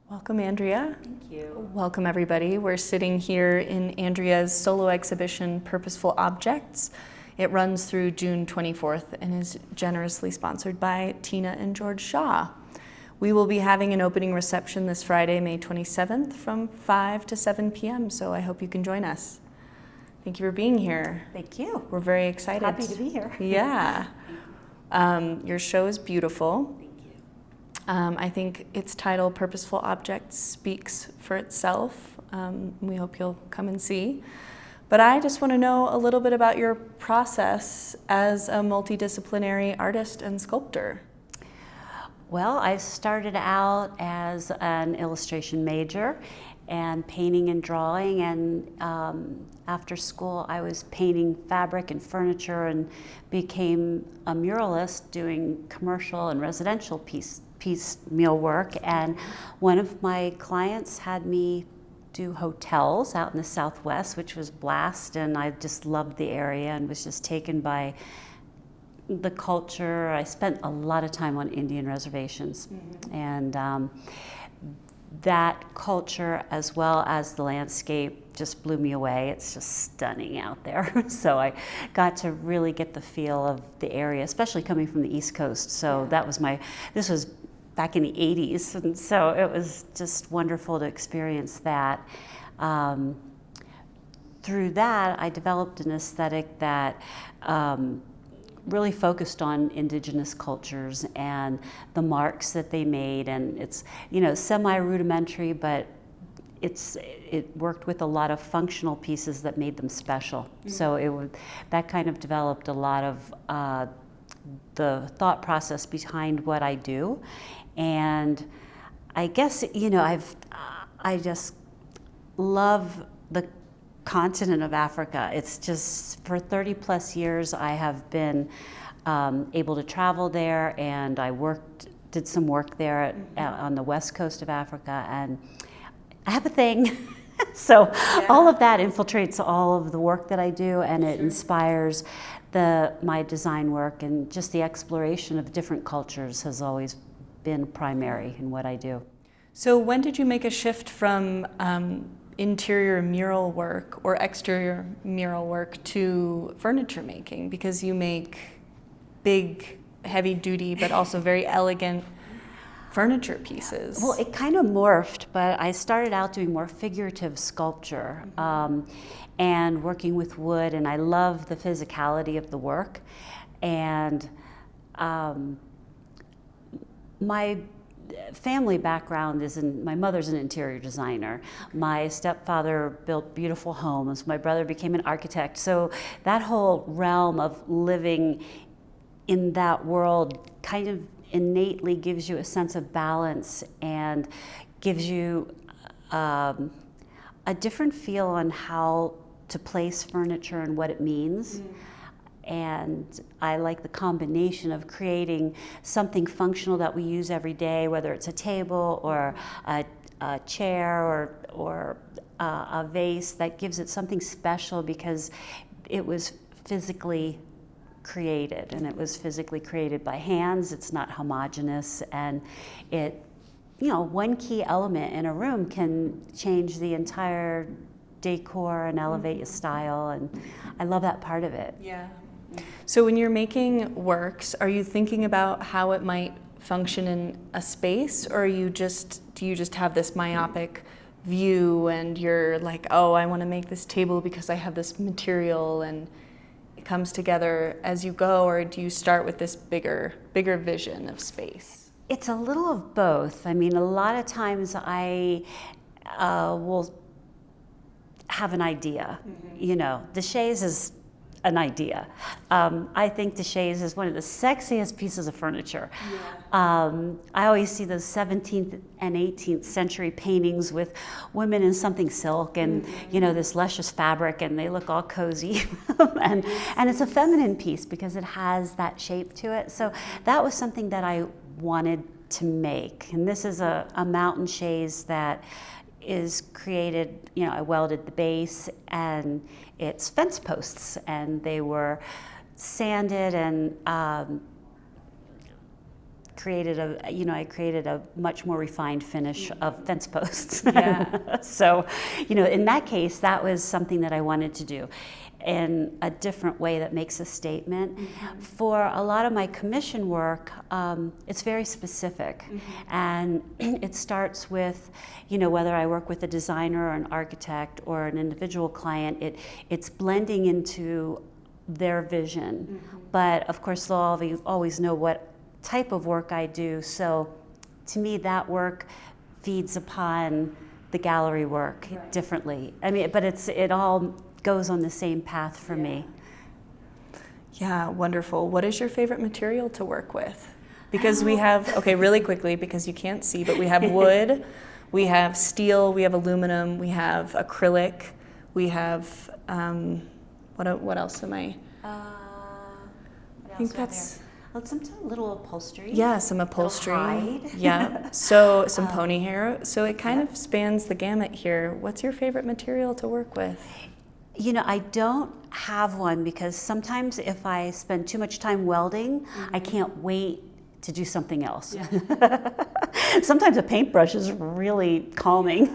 Welcome, Andrea. Thank you. Welcome, everybody. We're sitting here in Andrea's solo exhibition, Purposeful Objects. It runs through June 24th and is generously sponsored by Tina and George Shaw. We will be having an opening reception this Friday, May 27th from 5 to 7 p.m., so I hope you can join us. Thank you for being here. Thank you. We're very excited. Happy to be here. Yeah. Your show is beautiful. Thank you. I think its title, Purposeful Objects, speaks for itself. We hope you'll come and see. But I just want to know a little bit about your process as a multidisciplinary artist and sculptor. Well, I started out as an illustration major and painting and drawing, and after school I was painting fabric and furniture and became a muralist doing commercial and residential piecemeal work. And one of my clients had me do hotels out in the Southwest, which was blast, and I just loved the area and was just taken by the culture. I spent a lot of time on Indian reservations, and that culture as well as the landscape just blew me away. It's just stunning out there. So I got to really get the feel of the area, especially coming from the East Coast. So that was this was back in the 80s, and so it was just wonderful to experience that. Through that, I developed an aesthetic that really focused on indigenous cultures and the marks that they made, and it's semi-rudimentary, but it worked with a lot of functional pieces that made them special. So that kind of developed a lot of the thought process behind what I do. And I guess I just love the continent of Africa. It's just, for 30 plus years I have been able to travel there, and I did some work there on the west coast of Africa, and I have a thing. So all of that infiltrates all of the work that I do, and it inspires my design work, and just the exploration of different cultures has always been primary in what I do. So when did you make a shift from interior mural work or exterior mural work to furniture making? Because you make big, heavy duty, but also very elegant furniture pieces. Well, it kind of morphed, but I started out doing more figurative sculpture and working with wood, and I love the physicality of the work. And my family background my mother's an interior designer. My stepfather built beautiful homes. My brother became an architect. So that whole realm of living in that world kind of innately gives you a sense of balance and gives you a different feel on how to place furniture and what it means. And I like the combination of creating something functional that we use every day, whether it's a table or a chair or a vase, that gives it something special because it was physically created, and it was physically created by hands. It's not homogeneous, and one key element in a room can change the entire decor and elevate your style, and I love that part of it. Yeah. So when you're making works, are you thinking about how it might function in a space, or do you just have this myopic view and you're like, oh, I want to make this table because I have this material, and it comes together as you go, or do you start with this bigger vision of space? It's a little of both. I mean, a lot of times I will have an idea. The chaise is an idea. I think the chaise is one of the sexiest pieces of furniture. I always see those 17th and 18th century paintings with women in something silk and this luscious fabric, and they look all cozy. and it's a feminine piece because it has that shape to it. So that was something that I wanted to make. And this is a mountain chaise that is created, I welded the base, and it's fence posts, and they were sanded and created a much more refined finish of fence posts. Yeah. So, in that case, that was something that I wanted to do in a different way that makes a statement. Mm-hmm. For a lot of my commission work, it's very specific. Mm-hmm. And it starts with, whether I work with a designer or an architect or an individual client, it's blending into their vision. Mm-hmm. But of course, they'll always know what type of work I do. So to me, that work feeds upon the gallery work differently. I mean, but it all goes on the same path for me. Yeah, wonderful. What is your favorite material to work with? Because we have, really quickly, because you can't see, but we have wood, we have steel, we have aluminum, we have acrylic, we have, what else am I? I think that's... Some little upholstery. Yeah, some upholstery. Hide. Yeah, so some pony hair. So it kind of spans the gamut here. What's your favorite material to work with? I don't have one, because sometimes if I spend too much time welding, mm-hmm. I can't wait to do something else. Yeah. Sometimes a paintbrush is really calming.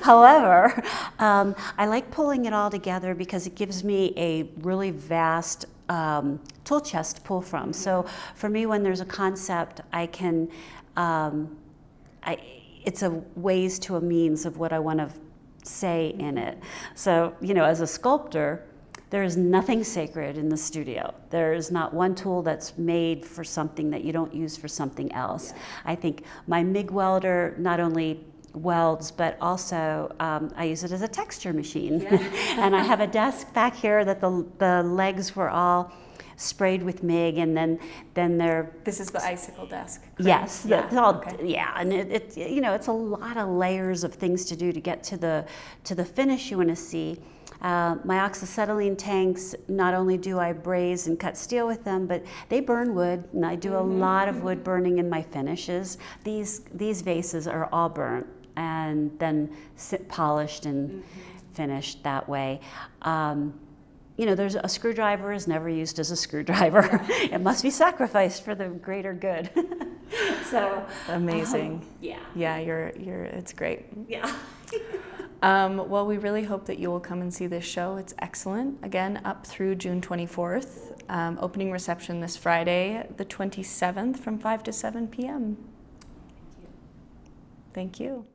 However, I like pulling it all together because it gives me a really vast tool chest to pull from. So for me, when there's a concept, I can, it's a ways to a means of what I want to say in it. So, as a sculptor, there is nothing sacred in the studio. There is not one tool that's made for something that you don't use for something else. Yeah. I think my MIG welder not only welds, but also I use it as a texture machine. Yeah. And I have a desk back here that the legs were all sprayed with MIG, and then they're... This is the icicle desk, correct? Yes. Yeah. And it's a lot of layers of things to do to get to the finish you want to see. My oxyacetylene tanks, not only do I braze and cut steel with them, but they burn wood, and I do a lot of wood burning in my finishes. These vases are all burnt and then polished and finished that way. There's a screwdriver is never used as a screwdriver. It must be sacrificed for the greater good. So amazing. Yeah. Yeah, it's great. Yeah. Well, we really hope that you will come and see this show. It's excellent. Again, up through June 24th. Opening reception this Friday, the 27th, from 5 to 7 p.m. Thank you. Thank you.